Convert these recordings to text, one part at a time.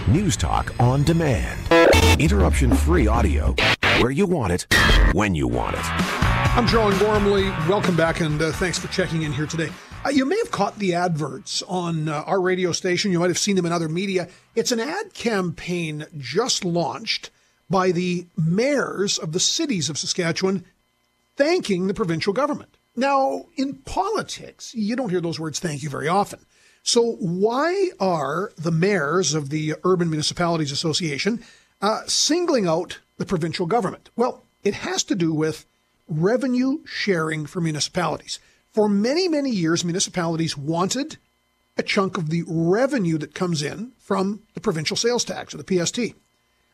News Talk on demand. Interruption-free audio where you want it, when you want it. I'm John Gormley. Welcome back, and thanks for checking in here today. You may have caught the adverts on our radio station. You might have seen them in other media. It's an ad campaign just launched by the mayors of the cities of Saskatchewan thanking the provincial government. Now, in politics, you don't hear those words thank you very often. So why are the mayors of the Urban Municipalities Association singling out the provincial government? Well, it has to do with revenue sharing for municipalities. For many, many years, municipalities wanted a chunk of the revenue that comes in from the provincial sales tax, or the PST.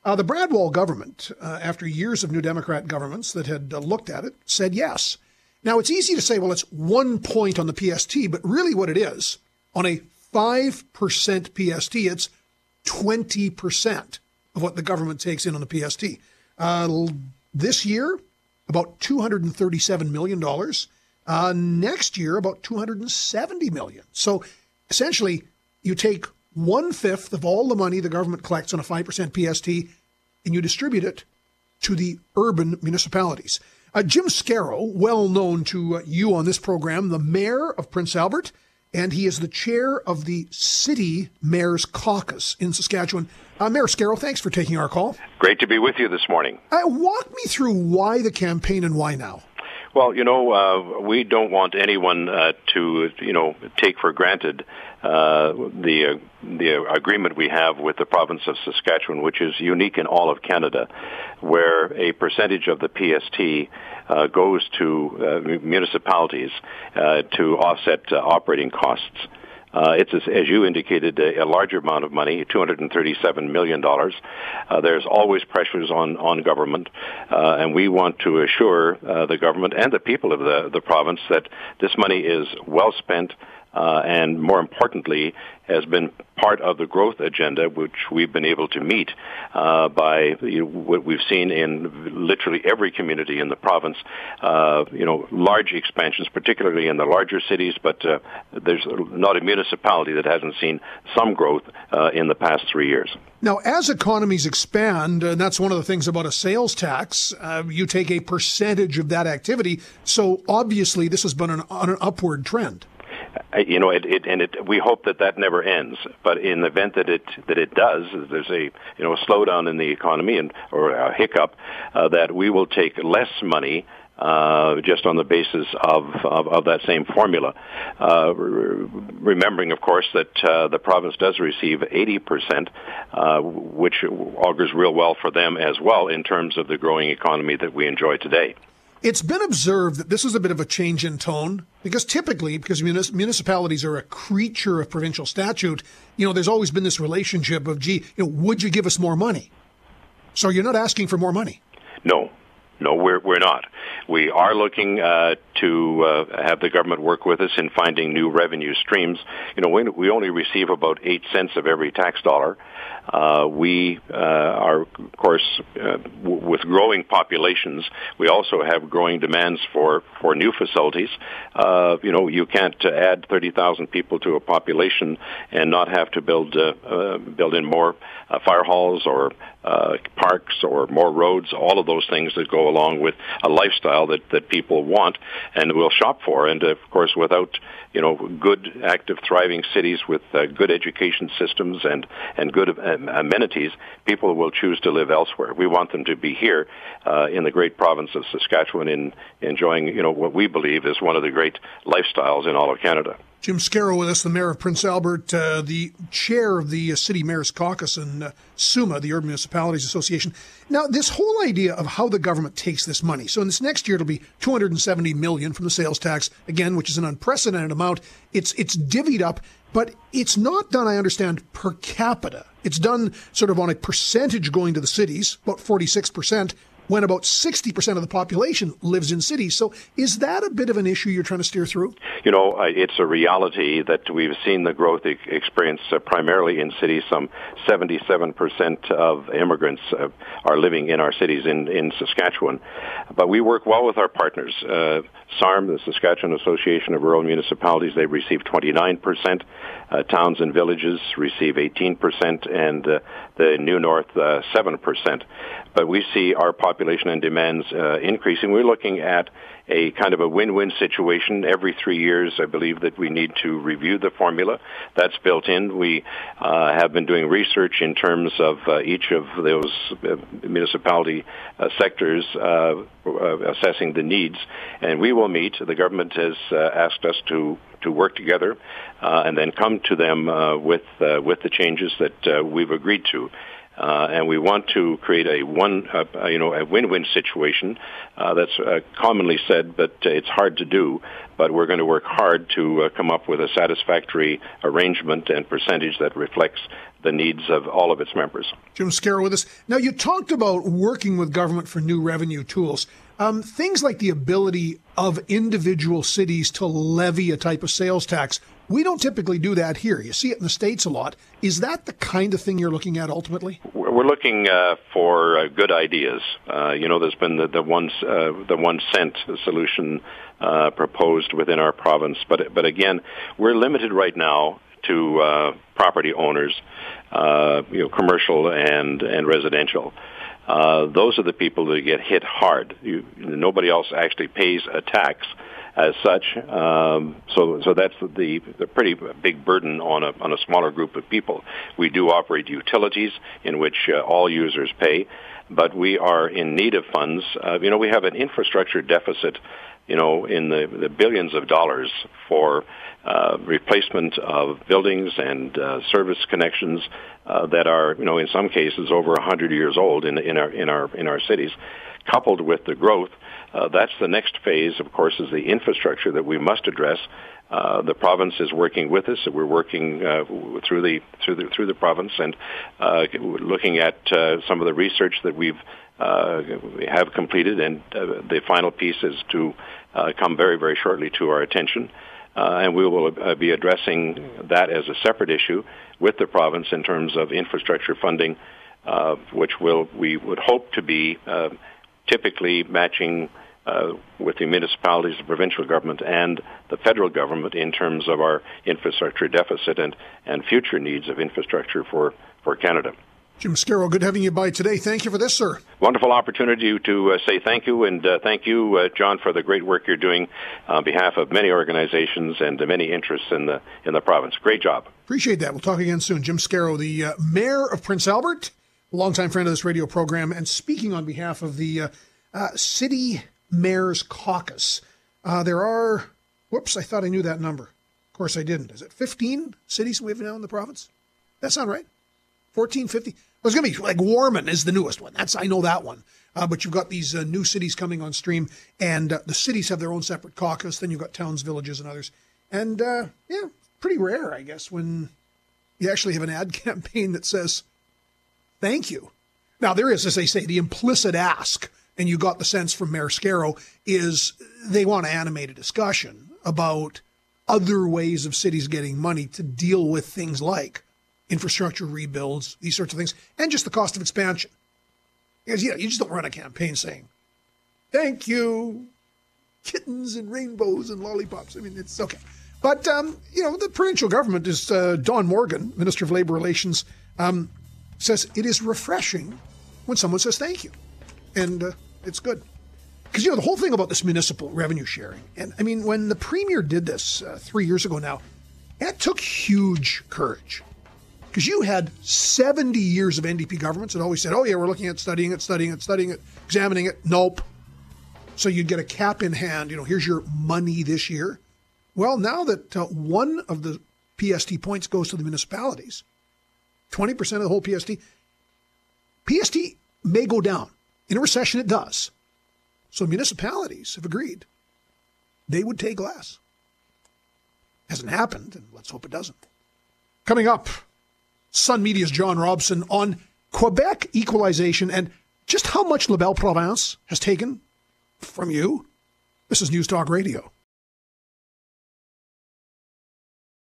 The Bradwell government, after years of New Democrat governments that had looked at it, said yes. Now, it's easy to say, well, it's 1 point on the PST, but really what it is, on a 5% PST, it's 20% of what the government takes in on the PST. This year, about $237 million. Next year, about $270 million. So essentially, you take 1/5 of all the money the government collects on a 5% PST and you distribute it to the urban municipalities. Jim Scarrow, well known to you on this program, the mayor of Prince Albert, and he is the chair of the City Mayor's Caucus in Saskatchewan. Mayor Scarrow, thanks for taking our call. Great to be with you this morning. Walk me through why the campaign and why now. Well, we don't want anyone to take for granted the agreement we have with the province of Saskatchewan, which is unique in all of Canada, where a percentage of the PST goes to municipalities to offset operating costs. It's, as you indicated, a larger amount of money, $237 million. There's always pressures on government, and we want to assure the government and the people of the province that this money is well spent, and more importantly, has been part of the growth agenda, which we've been able to meet by what we've seen in literally every community in the province. Large expansions, particularly in the larger cities, but there's not a municipality that hasn't seen some growth in the past 3 years. Now, as economies expand, and that's one of the things about a sales tax, you take a percentage of that activity. So obviously, this has been on an upward trend. We hope that never ends. But in the event that it does, there's a slowdown in the economy or a hiccup, that we will take less money just on the basis of that same formula. Remembering, of course, that the province does receive 80%, which augurs real well for them as well in terms of the growing economy that we enjoy today. It's been observed that this is a bit of a change in tone because municipalities are a creature of provincial statute, there's always been this relationship of, would you give us more money? So you're not asking for more money. No, we're not. We are looking to have the government work with us in finding new revenue streams. We only receive about 8 cents of every tax dollar. We are, of course, with growing populations, we also have growing demands for new facilities. You can't add 30,000 people to a population and not have to build in more fire halls or parks or more roads, all of those things that go along with a lifestyle that people want and will shop for. And, of course, without good, active, thriving cities with good education systems and good amenities, people will choose to live elsewhere. We want them to be here in the great province of Saskatchewan enjoying, what we believe is one of the great lifestyles in all of Canada. Jim Scarrow with us, the mayor of Prince Albert, the chair of the City Mayor's Caucus in SUMA, the Urban Municipalities Association. Now, this whole idea of how the government takes this money. So in this next year, it'll be $270 million from the sales tax, again, which is an unprecedented amount. It's divvied up, but it's not done, I understand, per capita. It's done sort of on a percentage going to the cities, about 46%. when about 60% of the population lives in cities. So is that a bit of an issue you're trying to steer through? It's a reality that we've seen the growth experience primarily in cities. Some 77% of immigrants are living in our cities in Saskatchewan. But we work well with our partners. SARM, the Saskatchewan Association of Rural Municipalities, they receive 29%. Towns and villages receive 18%, and the New North 7%. But we see our population and demands increasing. We're looking at a kind of a win-win situation. Every 3 years, I believe that we need to review the formula. That's built in. We have been doing research in terms of each of those municipality sectors, assessing the needs. And we will meet. The government has asked us to work together and then come to them with the changes that we've agreed to. And we want to create a win-win situation. That's commonly said, but it's hard to do. But we're going to work hard to come up with a satisfactory arrangement and percentage that reflects the needs of all of its members. Jim Scarrow with us. Now, you talked about working with government for new revenue tools. Things like the ability of individual cities to levy a type of sales tax. We don't typically do that here. You see it in the States a lot. Is that the kind of thing you're looking at ultimately? We're looking for good ideas. There's been the 1 cent solution proposed within our province. But again, we're limited right now to property owners, commercial and residential. Those are the people that get hit hard. Nobody else actually pays a tax as such. So that's the pretty big burden on a smaller group of people. We do operate utilities in which all users pay, but we are in need of funds. We have an infrastructure deficit, in the billions of dollars for replacement of buildings and service connections that are, in some cases over 100 years old in our cities, coupled with the growth. That's the next phase, of course, is the infrastructure that we must address. The province is working with us. We're working through the province and looking at some of the research that we have completed, and the final piece is to come very, very shortly to our attention. And we will be addressing that as a separate issue with the province in terms of infrastructure funding, which we would hope to be typically matching with the municipalities, the provincial government, and the federal government in terms of our infrastructure deficit and future needs of infrastructure for Canada. Jim Scarrow, good having you by today. Thank you for this, sir. Wonderful opportunity to say thank you, and thank you, John, for the great work you're doing on behalf of many organizations and many interests in the province. Great job. Appreciate that. We'll talk again soon. Jim Scarrow, the Mayor of Prince Albert, a longtime friend of this radio program, and speaking on behalf of the City Mayor's Caucus. There are, I thought I knew that number. Of course I didn't. Is it 15 cities we have now in the province? That sound right? 14, 15? Well, it's going to be like Warman is the newest one. I know that one. But you've got these new cities coming on stream, and the cities have their own separate caucus. Then you've got towns, villages, and others. And, pretty rare, I guess, when you actually have an ad campaign that says, thank you. Now, there is, as they say, the implicit ask, and you got the sense from Mayor Scarrow, is they want to animate a discussion about other ways of cities getting money to deal with things like infrastructure rebuilds, these sorts of things, and just the cost of expansion. Because, you just don't run a campaign saying, thank you, kittens and rainbows and lollipops. I mean, it's okay. But, the provincial government is, Don Morgan, Minister of Labour Relations, says it is refreshing when someone says thank you. And it's good. Because, the whole thing about this municipal revenue sharing, and I mean, when the Premier did this 3 years ago now, it took huge courage. Because you had 70 years of NDP governments that always said, oh, yeah, we're looking at studying it, examining it. Nope. So you'd get a cap in hand, here's your money this year. Well, now that one of the PST points goes to the municipalities, 20% of the whole PST may go down. In a recession, it does. So municipalities have agreed they would take less. Hasn't happened, and let's hope it doesn't. Coming up, Sun Media's John Robson on Quebec equalization and just how much La Belle Province has taken from you? This is News Talk Radio.